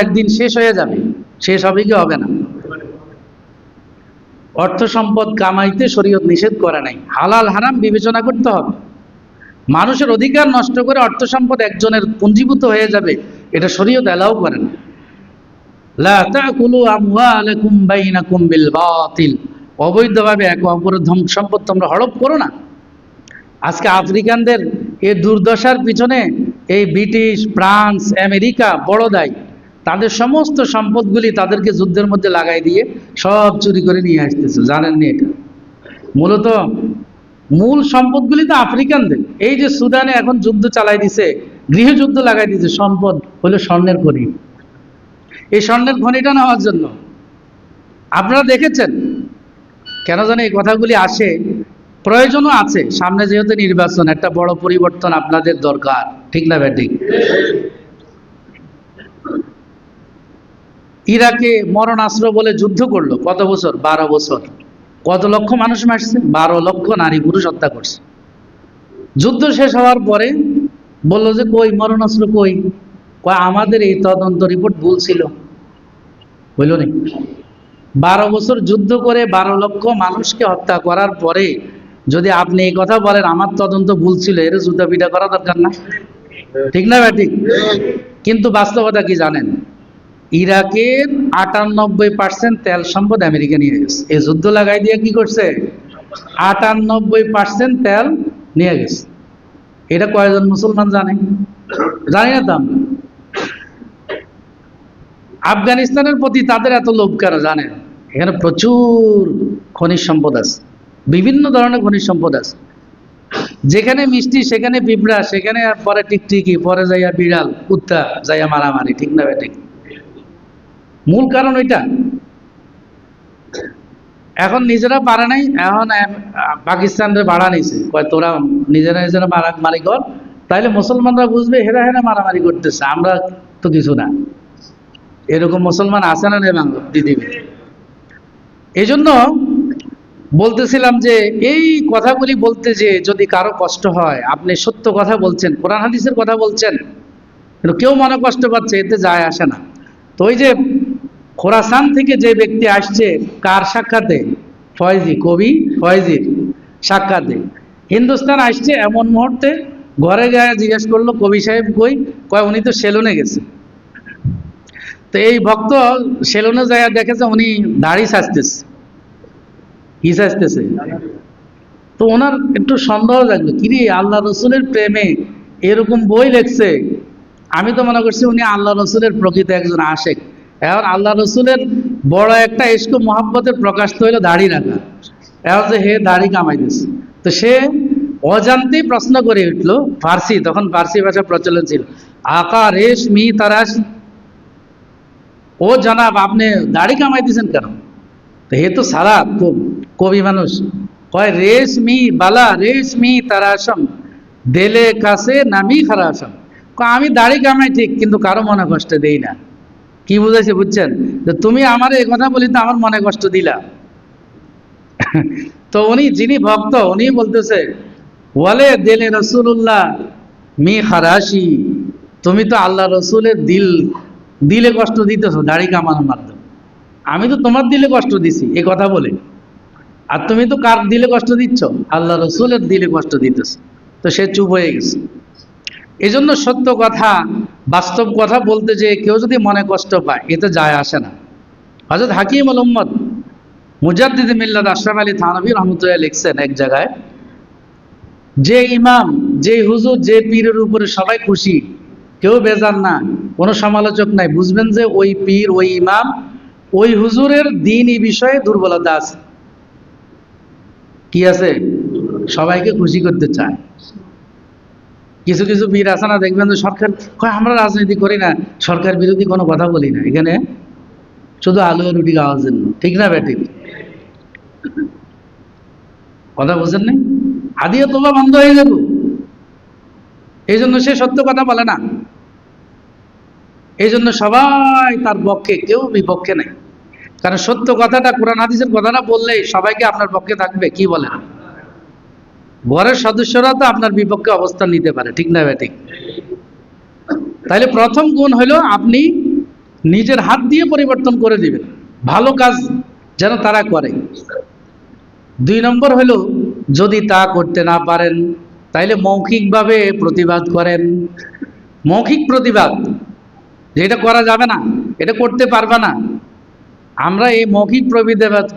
একদিন শেষ হয়ে যাবে, শেষ হবে কি হবে না? অর্থ সম্পদ কামাইতে শরীয়ত নিষেধ করে নাই, হালাল হারাম বিবেচনা করতে হবে। মানুষের অধিকার নষ্ট করে অর্থ সম্পদ একজনের পুঞ্জীভূত হয়ে যাবে, এটা শরীয়ত এলাও করে না। লা তাকুলু আমওয়ালাকুম বাইনাকুম বিল বাতিল, অবৈধভাবে এক অপরের ধন সম্পদ তোমরা হড়প করো না। আজকে আফ্রিকানদের এই দুর্দশার পিছনে এই ব্রিটিশ, ফ্রান্স, আমেরিকা বড় দায়ী। তাদের সমস্ত সম্পদগুলি তাদেরকে যুদ্ধের মধ্যে লাগাই দিয়ে সব চুরি করে নিয়ে আসতেছে, জানেননি এটা? মূলত মূল সম্পদগুলি তো আফ্রিকানদের। এই যে সুদানে এখন যুদ্ধ চালাই দিছে, গৃহযুদ্ধ লাগাই দিছে, সম্পদ হলো স্বর্ণের খনি। এই স্বর্ণের খনিটা নেওয়ার জন্য আপনারা দেখেছেন কেন জানে এই কথাগুলি আসে, প্রয়োজনও আছে। সামনে যেহেতু নির্বাচন, একটা বড় পরিবর্তন আপনাদের দরকার, ঠিক না ব্যাটিক? ইরাকে মরণাস্ত্র বলে যুদ্ধ করলো কত বছর? 12 বছর। কত লক্ষ মানুষ মারছে? 12 লক্ষ নারী পুরুষ হত্যা করছে। যুদ্ধ শেষ হওয়ার পরে বললো যে কই মরণাস্ত্র কই? আমাদের এই তদন্ত রিপোর্ট ভুল ছিল। হইল না? 12 বছর যুদ্ধ করে 12 লক্ষ মানুষকে হত্যা করার পরে যদি আপনি এই কথা বলেন আমার তদন্ত ভুল ছিল, এর জুতা পিটা করা দরকার না? ঠিক না ব্যাটিক? কিন্তু বাস্তবতা কি জানেন? ইরাকের 98% তেল সম্পদ আমেরিকা নিয়ে গেছে। এই যুদ্ধ লাগাই দিয়ে কি করছে? 98% তেল নিয়ে গেছে। এটা কয়জন মুসলমান জানে? জানি না। দাম আফগানিস্তানের প্রতি তাদের এত লোভ কেন জানেন? এখানে প্রচুর খনিজ সম্পদ আছে, বিভিন্ন ধরনের খনিজ সম্পদ আছে। যেখানে মিষ্টি সেখানে পিঁপড়া, সেখানে পরে টিকটিকি, পরে যাইয়া বিড়াল, কুত্তা যাইয়া মারামারি, ঠিক না ব্যাটিক? মূল কারণ ওইটা। এখন নিজেরা পারে নাই, এখন পাকিস্তানরে ভাড়া নিছে, কয় তোরা নিজেরা নিজেরা মারামারি কর, তাইলে মুসলমানরা বুঝবে হেরা হেরা মারামারি করতেছে, আমরা তো কিছু না। এরকম মুসলমান আছে না নেই বাংলা পৃথিবীতে? এই জন্য বলতেছিলাম যে এই কথাগুলি বলতে যে যদি কারো কষ্ট হয়, আপনি সত্য কথা বলছেন, কোরআন হাদিসের কথা বলছেন, কিন্তু কেউ মনে কষ্ট পাচ্ছে, এতে যায় আসে না। তো ওই যে খোরাসান থেকে যে ব্যক্তি আসছে, কার সাক্ষাতে? ফয়েজি, কবি ফয়েজির সাক্ষাতে হিন্দুস্তান আসছে। এমন মুহূর্তে ঘরে গায়ে জিজ্ঞেস করলো কবি সাহেব কই? কয় উনি তো সেলুনে গেছে। তো এই ভক্ত সেলুনে যায় দেখেছে উনি দাড়ি সাজতেছে। কি সাজতেছে? তো ওনার একটু সন্দেহ লাগলো, কিরে আল্লাহ রসুলের প্রেমে এরকম বই লেখছে। আমি তো মনে করছি উনি আল্লাহ রসুলের প্রকৃত একজন আশেক। এখন আল্লাহ রসুলের বড় একটা ইশক মোহাব্বতের প্রকাশ তো হইলো দাড়ি রাখা। এখন যে হে দাড়ি কামাইতেছে, তো সে অজান্তেই প্রশ্ন করে উঠলো, ফার্সি, তখন ফার্সি ভাষা প্রচলন ছিল, আকা রেশ মি তারাশ, ও জনাব আপনি দাড়ি কামাইতেছেন কেন? তো হে তো সারা কবি মানুষ, কয় রেশমি বালা রেশমি তারাসম দেলে কাছে নামি খারাসম। আমি দাড়ি কামাই ঠিক, কিন্তু কারো মনে কষ্ট দেই না। কি বুঝাইছে বুঝছেন? তুমি আমার এই কথা বলি তো আমার মনে কষ্ট দিলা। তো উনি যিনি ভক্ত উনি বলতেছে ওয়ালে দিলে রসুল্লাহ মি খারাসি, তুমি তো আল্লাহ রসুলের দিলে কষ্ট দিতেছো দাড়ি কামানোর মাধ্যমে। আমি তো তোমার দিলে কষ্ট দিছি এই কথা বলে, আর তুমি তো কার দিলে কষ্ট দিচ্ছ? আল্লাহ রসুলের দিলে কষ্ট দিতেছ। তো সে চুপ হয়ে গেছে। এই জন্য সত্য কথা, বাস্তব কথা বলতে যে কেউ যদি মনে কষ্ট পায়, এতে যায় আসে না। হযরত হাকিম আল উম্মত মুজাদ্দিদ মিল্লাত আশরাফ আলী থানভী রহমতুল্লাহ লিখছেন এক জায়গায়, যে ইমাম, যে হুজুর, যে পীরের উপরে সবাই খুশি, কেউ বেজার না, কোনো সমালোচক নাই, বুঝবেন যে ওই পীর, ওই ইমাম, ওই হুজুরের দ্বীনি বিষয়ে দুর্বলতা আছে। কি আছে? সবাইকে খুশি করতে চায়। কিছু কিছু পীর আছে না, দেখবেন যে সরকার কয় আমরা রাজনীতি করি না, সরকার বিরোধী কোনো কথা বলি না, এখানে শুধু আলু আর রুটি খাওয়ার জন্য, ঠিক না ব্যাটিক? কথা বুঝেন নাই? হাদিয়া তোলা বন্ধ হয়ে গেল। এই জন্য সে সত্য কথা বলে না। এই জন্য সবাই তার পক্ষে, কেউ বিপক্ষে নাই। কারণ সত্য কথাটা, কোরআন হাদিসের কথাটা বললেই সবাইকে আপনার পক্ষে থাকবে, কি বলেন? ঘরের সদস্যরা তো আপনার বিপক্ষে অবস্থান নিতে পারে, ঠিক না ব্যাটিক? তাইলে প্রথম গুণ হলো আপনি নিজের হাত দিয়ে পরিবর্তন করে দিবেন, ভালো কাজ যেন তারা করে। 2 নম্বর হলো, যদি তা করতে না পারেন তাইলে মৌখিকভাবে প্রতিবাদ করেন। মৌখিক প্রতিবাদ, যে এটা করা যাবে না, এটা করতে পারবে না। আমরা এই মৌখিক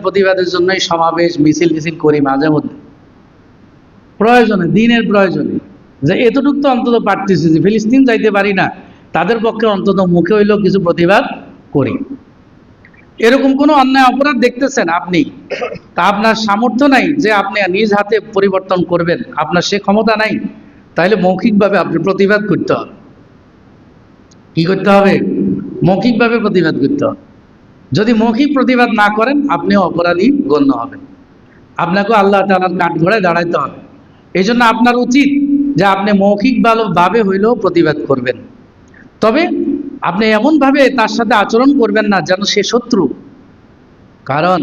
প্রতিবাদের জন্যই সমাবেশ মিছিল করি মাঝে মধ্যে, প্রয়োজনে, দিনের প্রয়োজনে, যে এতটুকু তো অন্তত পারতেছি, যে ফিলিস্তিন যাইতে পারি না, তাদের পক্ষে অন্তত মুখে হইলেও কিছু প্রতিবাদ করি। এরকম কোনো অন্যায় অপরাধ দেখতেছেন আপনি, তা আপনার সামর্থ্য নাই যে আপনি নিজ হাতে পরিবর্তন করবেন, আপনার সে ক্ষমতা নাই, তাহলে মৌখিকভাবে আপনি প্রতিবাদ করতে হবে। কি করতে হবে? মৌখিকভাবে প্রতিবাদ করতে হবে। যদি মৌখিক প্রতিবাদ না করেন, আপনিও অপরাধী গণ্য হবেন, আপনাকেও আল্লাহ তাআলার কাঠগড়ায় দাঁড়াইতে হবে। এই জন্য আপনার উচিত যে আপনি মৌখিক ভাবে হইলেও প্রতিবাদ করবেন, তবে আপনি এমনভাবে তার সাথে আচরণ করবেন না যেন সে শত্রু। কারণ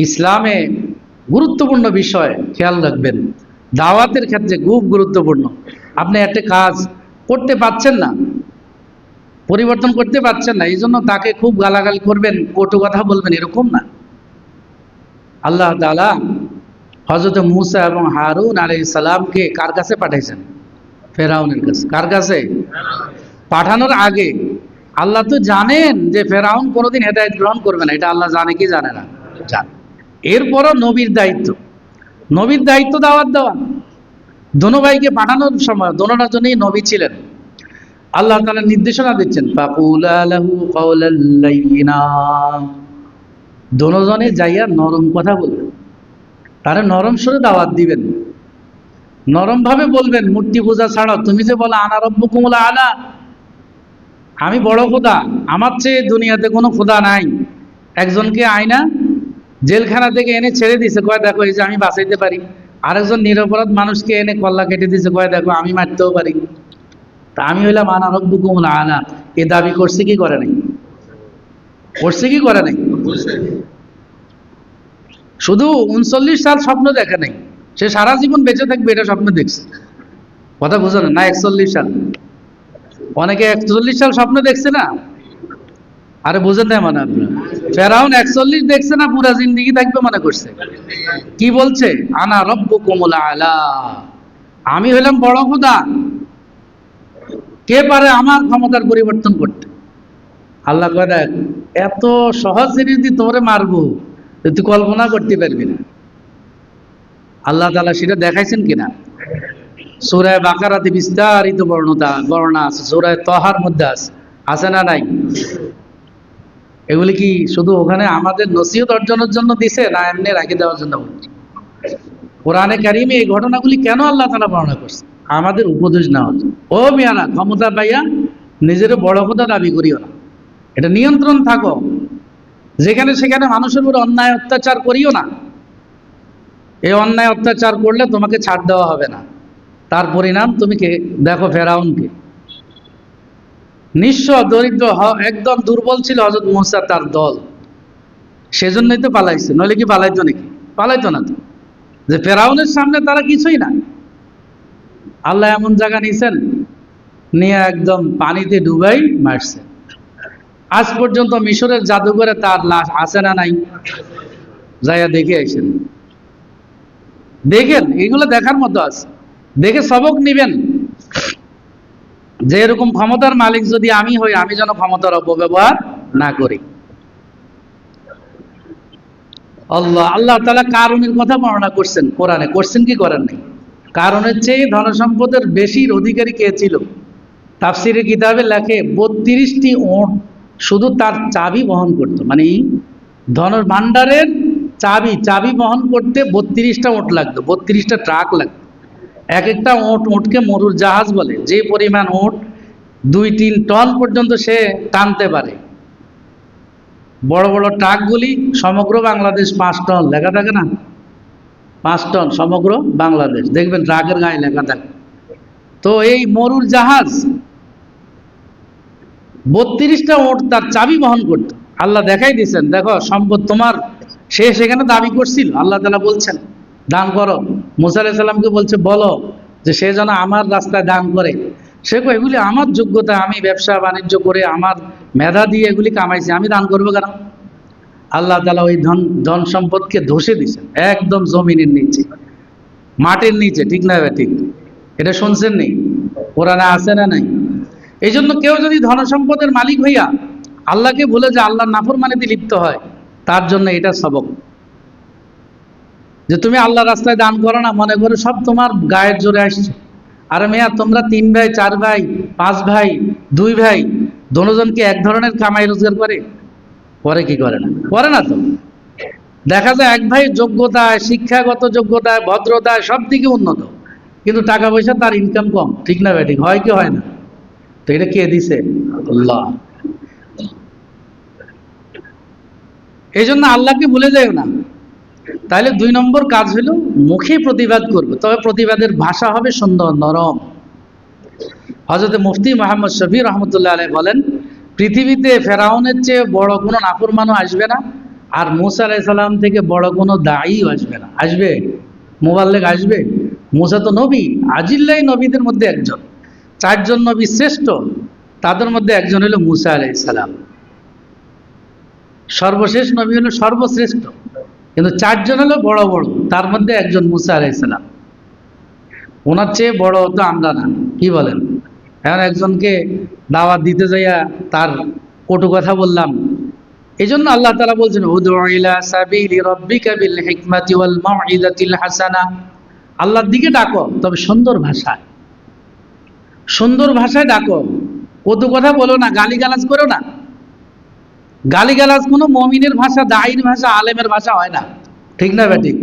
ইসলামে গুরুত্বপূর্ণ বিষয় খেয়াল রাখবেন, দাওয়াতের ক্ষেত্রে খুব গুরুত্বপূর্ণ। আপনি একটা কাজ করতে পারছেন না, পরিবর্তন করতে পারছেন না, এই জন্য তাকে খুব গালাগালি করবেন, কটু কথা বলবেন, এরকম না। আল্লাহ তাআলা হযরত মূসা এবং হারুন আলাইহিস সালামকে কার কাছে পাঠাইছেন? ফেরাউনের কাছে। কার কাছে? পাঠানোর আগে আল্লাহ তো জানেন যে ফেরাউন কোনোদিন হেদায়েত গ্রহণ করবে না, এটা আল্লাহ জানে কি জানে না? জানে। এরপরও নবীর দায়িত্ব দাওয়াত দেওয়া। দোনো ভাইকে পাঠানোর সময় দোনোটার জন্যই নবী ছিলেন। আল্লাহ তাআলা নির্দেশনা দিচ্ছেন, ফাকুলা লাহু কাওলাল লাইয়িনা, দোনোজনে যাইয়া নরম কথা বলবেন, তারা নরম সুরে দাওয়াত দিবেন, নরম ভাবে বলবেন, মূর্তি পূজা ছাড়াও। তুমি যে বলো আনা রব্বুকুমুল আলা, আমি বড় খোদা, আমার চেয়ে দুনিয়াতে কোনো খোদা নাই। একজনকে আয়না জেলখানা থেকে এনে ছেড়ে দিছে, কয় দেখো এই যে আমি বাঁচাইতে পারি। আরেকজন নিরপরাধ মানুষকে এনে কল্লা কেটে দিছে, কয় দেখো আমি মারতেও পারি। তা আমি হইলাম আনা রব্বুকুমুল আলা, এ দাবি করছে কি করে নাই? করছে কি করে নাই? শুধু 39 সাল স্বপ্ন দেখে নাই, সে সারা জীবন বেঁচে থাকবে এটা স্বপ্ন দেখছে। কথা বুঝলেন না? 41 সাল, অনেকে 41 সাল স্বপ্ন দেখছে না। আরে বুঝেন না মানে আপনার, ফেরাউন 41 দেখছে না, পুরা জিন্দেগি থাকবে মনে করছে। কি বলছে? আনা রব্বুকুমুল আলা, আমি হইলাম বড় খোদা, কে পারে আমার ক্ষমতার পরিবর্তন করতে? আল্লাহ কয় দেখ, এত সহজ জিনিস দিয়ে তোরে মারবো, তুই কল্পনা করতে পারবি না। আল্লাহ তাআলা সেটা দেখাইছেন কিনা? সূরা বাকারাতে বিস্তারিত বর্ণনা আছে, সূরা তহার মধ্যে আছে না নাই? এগুলি কি শুধু ওখানে আমাদের নসিহত অর্জনের জন্য দিছে, না এমনি রাখি দেওয়ার জন্য? কোরআনে কারিমে এই ঘটনাগুলি কেন আল্লাহ তাআলা বর্ণনা করছে? আমাদের উপদেশ নেওয়ার জন্য। ও মিয়ারা, ক্ষমতা পাইয়া নিজের বড় কথা দাবি করিও না, এটা নিয়ন্ত্রণ থাকো, যেখানে সেখানে মানুষের উপর অন্যায় অত্যাচার করিও না। এই অন্যায় অত্যাচার করলে তোমাকে ছাড় দেওয়া হবে না। তার পরিণাম তুমি দেখো, ফেরাউনকে, নিঃস্ব দরিদ্র একদম দুর্বল ছিল হযরত মূসা তার দল, সেজন্যই তো পালাইছে, নইলে কি পালাইতো নাকি? পালাইতো না তো। যে ফেরাউনের সামনে তারা কিছুই না। আল্লাহ এমন জায়গা নিয়েছেন, নিয়ে একদম পানিতে ডুবাই মারছে। আজ পর্যন্ত মিশরের জাদুঘরে তার লাশ আছে না নাই? যাইয়া দেখে আইসেন, দেখেন, এগুলো দেখার মতো আছে, দেখে সবক নিবেন যে এরকম ক্ষমতার মালিক যদি আমি হই, আমি যেন ক্ষমতার অপব্যবহার না করি। আল্লাহ তাআলা কারুনের কথা বর্ণনা করছেন কোরআনে, করছেন কি করেন নাই? কারুনের চেয়ে ধনসম্পদের বেশির অধিকারী কে ছিল? তাফসীরের কিতাবে লেখে 32টি ওট শুধু তার চাবি বহন করত, মানে ধনের ভান্ডারের চাবি বহন করতে 32টা ওট লাগতো, 32টা ট্রাক লাগতো। এক একটা ওটকে মরুর জাহাজ বলে, যে পরিমাণ ওট 2-3 টন পর্যন্ত সে টানতে পারে। বড় বড় ট্রাকগুলি সমগ্র বাংলাদেশ 5 টন লেখা থাকে না? 5 টন সমগ্র বাংলাদেশ, দেখবেন ট্রাকের গায়ে লেখা থাকে। তো এই মরুর জাহাজ 32টা ওট তার চাবি বহন করত। আল্লাহ দেখাই দিয়েছেন, দেখো সম্পদ তোমার। সে সেখানে দাবি করছিল, আল্লাহ তাআলা বলছেন দান করো। মূসা আলাইহিস সালামকে বলছে বলো যে সে যেন আমার রাস্তায় দান করে। সে কয় এগুলি আমার যোগ্যতা, আমি ব্যবসা বাণিজ্য করে আমার মেধা দিয়ে এগুলি কামাইছি, আমি দান করবো কেন? আল্লাহ তাআলা ওই ধন সম্পদকে ধসে দিয়েছেন একদম জমিনের নিচে, মাটির নিচে। ঠিক না ঠিক? এটা শুনছেন নেই? কোরআনে আছে না নাই? এই জন্য কেউ যদি ধন সম্পদের মালিক হইয়া আল্লাহকে ভুলে যে আল্লাহর নাফরমানিতে লিপ্ত হয়, তার জন্য এটা সবক। যে তুমি আল্লাহ রাস্তায় দান করো না, মনে করো সব তোমার গায়ের জোরে আসছে। আরে মেয়া, তোমরা 3 ভাই 4 ভাই 5 ভাই 2 ভাই, দুজন কি এক ধরনের কামাই রোজগার করে? করে কি করে না? করে না তো। দেখা যায় এক ভাই যোগ্যতায়, শিক্ষাগত যোগ্যতায়, ভদ্রতায় সব দিকে উন্নত, কিন্তু টাকা পয়সা তার ইনকাম কম। ঠিক না ভাই? ঠিক হয় কি হয় না? তো এটা কে দিছে? আল্লাহ। এই জন্য আল্লাহকে ভুলে যাও না। তাহলে 2 নম্বর কাজ হলো মুখে প্রতিবাদ করবে, তবে প্রতিবাদের ভাষা হবে সুন্দর, নরম। হযরত মুফতি মুহাম্মদ শফি রহমতুল্লাহ আলাইহি বলেন, পৃথিবীতে ফেরাউনের চেয়ে বড় কোনো নাফরমানও আসবে না, আর মুসা আলাইহিস সালাম থেকে বড় কোনো দাঈও আসবে না। আসবে? মুবাল্লিগ আসবে? মুসা তো নবী, আজিল্লাই নবীদের মধ্যে একজন। 4 জন নবী শ্রেষ্ঠ, তাদের মধ্যে একজন হলো মুসা আলাইহিস সালাম। সর্বশেষ নবী হলো সর্বশ্রেষ্ঠ, কিন্তু 4 জন হলো বড় বড়, তার মধ্যে একজন মুসা আলাইহিস সালাম। ওনার চেয়ে বড় তো আমরা না। কি বলেন? এখন একজনকে দাওয়াত দিতে যাইয়া তার কটু কথা বললাম, এই জন্য আল্লাহ তাআলা বলছেন, উদউ ইলা সাবিলি রাব্বিকা বিল হিকমাতি ওয়াল মাউইযাতিল হাসানা। আল্লাহর দিকে ডাকো, তবে সুন্দর ভাষায়। সুন্দর ভাষায় ডাকো, কটু কথা বলো না, গালিগালাজ করো না। গালিগালাজ কোনো মুমিনের ভাষা, দাঈর ভাষা, আলেমের ভাষা হয় না। ঠিক না বেঠিক?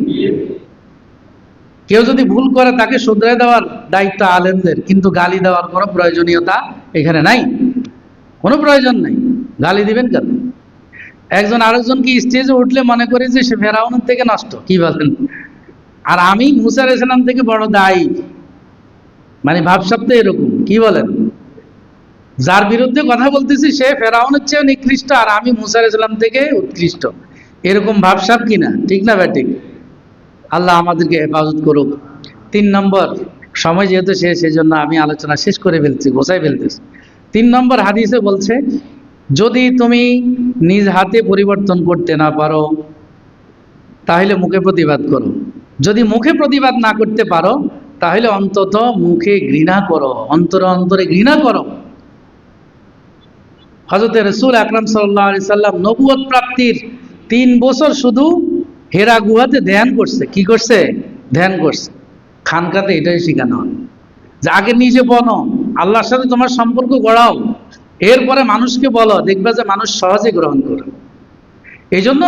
কেউ যদি ভুল করে তাকে শুধরে দেওয়ার দায়িত্ব আলেমদের, কিন্তু গালি দেওয়ার কোনো প্রয়োজনীয়তা এখানে নাই, কোনো প্রয়োজন নাই। গালি দিবেন কেন? একজন আরেকজনকে স্টেজে উঠলে মনে করে যে সে ফেরাউনের থেকে নষ্ট। কি বলেন? আর আমি মুসা আলাইহিস সালাম থেকে বড় দায়ী, মানে ভাবসাব তো এরকম। কি বলেন? যার বিরুদ্ধে কথা বলতেছি সে ফেরাউনের চেয়ে নিকৃষ্ট, আর আমি মুসা আলাইহিস সালাম থেকে উৎকৃষ্ট, এরকম ভাবসাব কিনা? ঠিক না ঠিক? আল্লাহ আমাদেরকে হেফাজত করুক। 3 নম্বর, সময় যেহেতু শেষ, সেই জন্য আমি আলোচনা শেষ করে ফেলছি, গোছাই ফেলতেছি। 3 নম্বর হাদিসে বলছে, যদি তুমি নিজ হাতে পরিবর্তন করতে না পারো তাহলে মুখে প্রতিবাদ করো। যদি মুখে প্রতিবাদ না করতে পারো তাহলে অন্তত মুখে ঘৃণা করো, অন্তরে অন্তরে ঘৃণা করো। হযরত রাসূল আকরাম সাল্লাল্লাহু আলাইহি সাল্লাম নবুয়ত প্রাপ্তির 3 বছর শুধু হেরা গুহাতে ধ্যান করছে। কি করছে? ধ্যান করছে। খানকাতে এটাই শেখানো হয় যে আগে নিজে বনো, আল্লাহর সাথে তোমার সম্পর্ক গড়াও, এরপরে মানুষকে বলো, দেখবা যে মানুষ সহজে গ্রহণ করবে। এই জন্য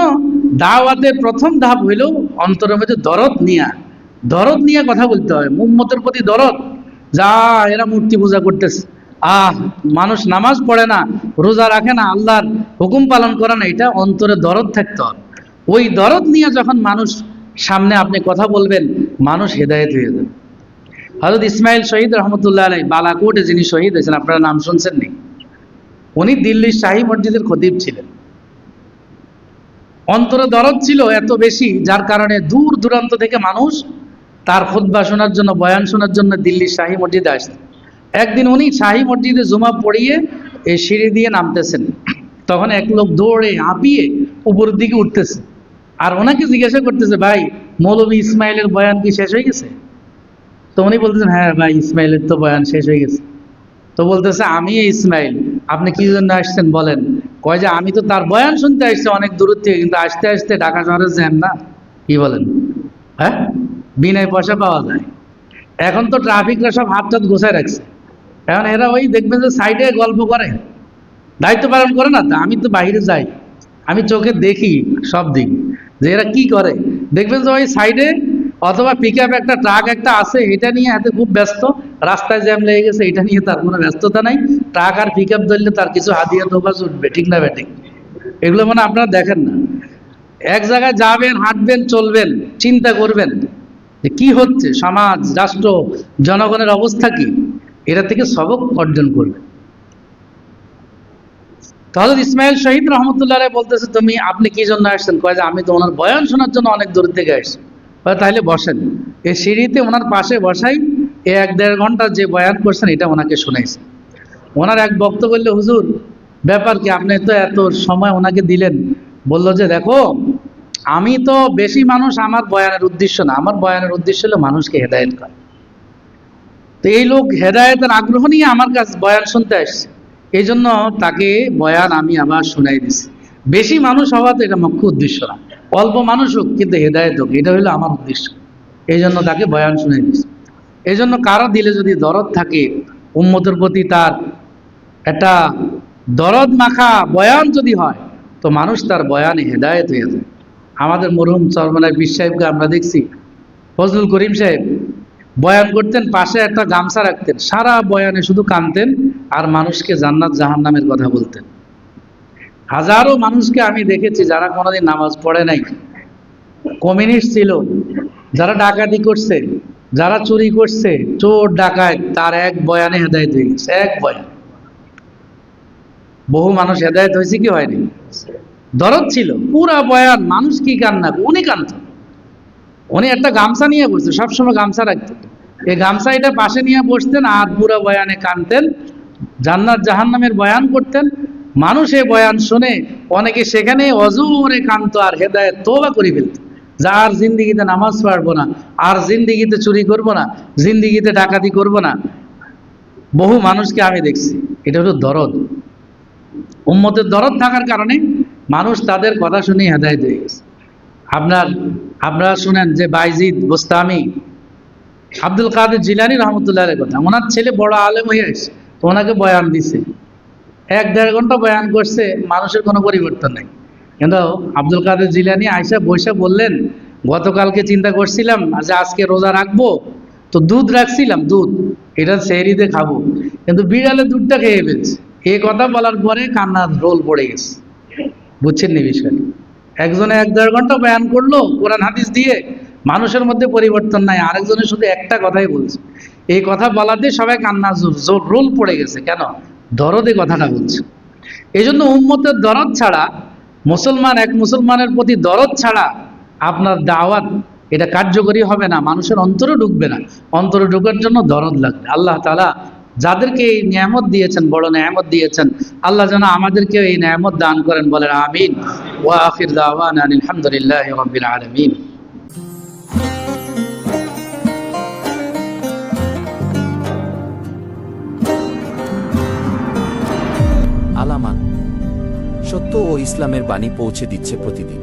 দাওয়াতের প্রথম ধাপ হইল অন্তরের মধ্যে দরদ নিয়ে কথা বলতে হয়। উম্মতের প্রতি দরদ। যা এরা মূর্তি পূজা করতেছে, মানুষ নামাজ পড়ে না, রোজা রাখে না, আল্লাহর হুকুম পালন করে না, এটা অন্তরে দরদ থাকতে হবে। ওই দরদ নিয়ে যখন মানুষ সামনে আপনি কথা বলবেন, মানুষ হেদায়েত হয়ে যাবে। হযরত ইসমাইল শহীদ রহমতুল্লাহ আলাইহি, বালাকোটে যিনি শহীদ হয়েছেন, আপনারা নাম শুনছেন নি? উনি দিল্লির শাহী মসজিদের খতিব ছিলেন। অন্তরে দরদ ছিল এত বেশি, যার কারণে দূর দূরান্ত থেকে মানুষ তার খুতবা শোনার জন্য, বয়ান শোনার জন্য দিল্লির শাহী মসজিদে আসতেন। একদিন উনি শাহী মসজিদে জুমা পড়িয়ে এই সিঁড়ি দিয়ে নামতেছেন, তখন এক লোক দৌড়ে হাঁপিয়ে উপরের দিকে উঠতেছে, আর ওনাকে জিজ্ঞাসা করতেছে, ভাই মৌলভী ইসমাইলের বয়ান কি শেষ হয়ে গেছে? তো উনি বলতেছেন, হ্যাঁ ভাই, ইসমাইলের তো বয়ান শেষ হয়ে গেছে। তো বলতেছে, আমি ইসমাইল, আপনি কি জন্য আসছেন বলেন? কয় যে আমি তো তার বয়ান শুনতে আসছি অনেক দূর থেকে, কিন্তু আসতে আসতে ঢাকা শহরের জ্যাম না। কি বলেন? হ্যাঁ, বিনায় পয়সা পাওয়া যায়। এখন তো ট্রাফিকরা সব হাত টাত গোছায় রাখছে। এখন এরা ওই দেখবেন যে সাইডে গল্প করে, দায়িত্ব পালন করে না। আমি তো বাইরে যাই, আমি চোখে দেখি সব দিক যে এরা কি করে। দেখবেন যে ওই সাইডে অথবা পিকআপ একটা, ট্রাক একটা আছে, এটা নিয়ে হাতে খুব ব্যস্ত, রাস্তায় জ্যাম লেগে গেছে, এটা নিয়ে তার কোনো ব্যস্ততা নাই। ট্রাক আর পিকআপ ধরলে তার কিছু হাদিয়া দোকাজ উঠবে। ঠিক না ব্যাটিং? এগুলো মানে আপনারা দেখেন না। এক জায়গায় যাবেন, হাঁটবেন, চলবেন, চিন্তা করবেন যে কি হচ্ছে, সমাজ, রাষ্ট্র, জনগণের অবস্থা কি, এরা থেকে সবক অর্জন করবেন। তাহলে ইসমাইল শহীদ রহমতুল্লাহ আলাইহি বলতেছে, আপনি কি জন্য আসছেন? কয় যে আমি তো ওনার বয়ান শোনার জন্য অনেক দূর থেকে আসছি। তাহলে বসেন, এই সিঁড়িতে ওনার পাশে বসাই, এই 1-1.5 ঘন্টা যে বয়ান করছেন এটা ওনাকে শোনাইছে। ওনার এক বক্ত বললে, হুজুর ব্যাপার কি, আপনি তো এত সময় ওনাকে দিলেন। বললো যে দেখো, আমি তো বেশি মানুষ আমার বয়ানের উদ্দেশ্য না, আমার বয়ানের উদ্দেশ্য হলো মানুষকে হেদায়েত করা। তো এই লোক হেদায়েতের আগ্রহ নিয়ে আমার কাছে বয়ান শুনতে আসছে, এই জন্য তাকে বয়ান আমি আবার শোনাই দিছি। বেশি মানুষ হওয়া তো এটা মুখ্য উদ্দেশ্য না, অল্প মানুষ হোক কিন্তু হেদায়েত হোক, এটা হলো আমার উদ্দেশ্য। এই জন্য তাকে বয়ান শুনাই দিছি। এই জন্য কারো দিলে যদি দরদ থাকে, উম্মতের প্রতি তার একটা দরদ মাখা বয়ান যদি হয়, তো মানুষ তার বয়ানে হেদায়েত হয়ে যায়। আমাদের মরহুম চরমনায় পীর সাহেবকে আমরা দেখছি, ফজলুল করিম সাহেব বয়ান করতেন, পাশে একটা গামছা রাখতেন, সারা বয়ানে শুধু কাঁদতেন আর মানুষকে জান্নাত জাহান্নামের কথা বলতেন। হাজারো মানুষকে আমি দেখেছি যারা কোনোদিন নামাজ পড়ে নাই, কমিউনিস্ট ছিল, যারা ডাকাতি করছে, যারা চুরি করছে, চোর ডাকাত, তার এক বয়ানে হেদায়েত হয়ে গেছে, এক বয়ান। বহু মানুষ হেদায়েত হয়েছে কি হয়নি? দরদ ছিল, পুরা বয়ান মানুষ কি কান্না, উনি কাঁদতেন। উনি একটা গামছা নিয়ে বসতেন, সবসময় গামছা রাখতেন, এই গামছা এটা পাশে নিয়ে বসতেন আর পুরা বয়ানে কাঁদতেন, জান্নাত জাহান্নামের বয়ান করতেন। মানুষ এই বয়ান শুনে অনেকে সেখানে অজোরে কাঁদতো আর হেদায়েত তওবা করে ফেলত, যা আর জিন্দিগিতে নামাজ পড়বো না, আর জিন্দিগিতে চুরি করব না, জিন্দিগিতে ডাকাতি করব না। বহু মানুষকে আমি দেখছি। এটা হলো দরদ। উম্মতের দরদ থাকার কারণে মানুষ তাদের কথা শুনে হেদায়েত হয়ে গেছে। আপনারা শুনেন যে বাইজিদ বোস্তামি, আব্দুল কাদের জিলানী রহমতুল্লাহের কথা, ওনার ছেলে বড় আলেম হয়ে আসছে, তো ওনাকে বয়ান দিছে, 1-1.5 ঘন্টা বয়ান করছে, মানুষের কোনো পরিবর্তন নেই। কিন্তু আব্দুল কাদের জিলানী আয়সা বৈশা বললেন, গতকালকে চিন্তা করছিলাম যে আজকে রোজা রাখবো, তো দুধ রাখছিলাম, দুধ এটা সেহরিতে খাবো, কিন্তু বিড়ালে দুধটা খেয়ে ফেলছে। এই কথা বলার পরে কান্নার রোল পড়ে গেছে। বুঝছেন নি বিষয়? একজনে 1-1.5 ঘন্টা বয়ান করলো কোরআন হাদিস দিয়ে, মানুষের মধ্যে পরিবর্তন নাই, আরেকজনে শুধু একটা কথাই বলছে, এই কথা বলাতে সবাই কান্নার জোর রোল পড়ে গেছে। কেন? দরদে কথাটা বলছে। এই জন্য উম্মতের দরদ ছাড়া, মুসলমান এক মুসলমানের প্রতি দরদ ছাড়া আপনার দাওয়াত এটা কার্যকরী হবে না, মানুষের অন্তরে ঢুকবে না। অন্তরে ঢোকার জন্য দরদ লাগবে। আল্লাহ তাআলা যাদেরকে এই নিয়ামত দিয়েছেন, বড় নিয়ামত দিয়েছেন, আল্লাহ যেন আমাদেরকে এই নিয়ামত দান করেন, বলেন আমিন। ওয়া আখির দাওয়ানা আলহামদুলিল্লাহি রাব্বিল আলামিন। আলামান, সত্য ও ইসলামের বাণী পৌঁছে দিচ্ছে প্রতিদিন।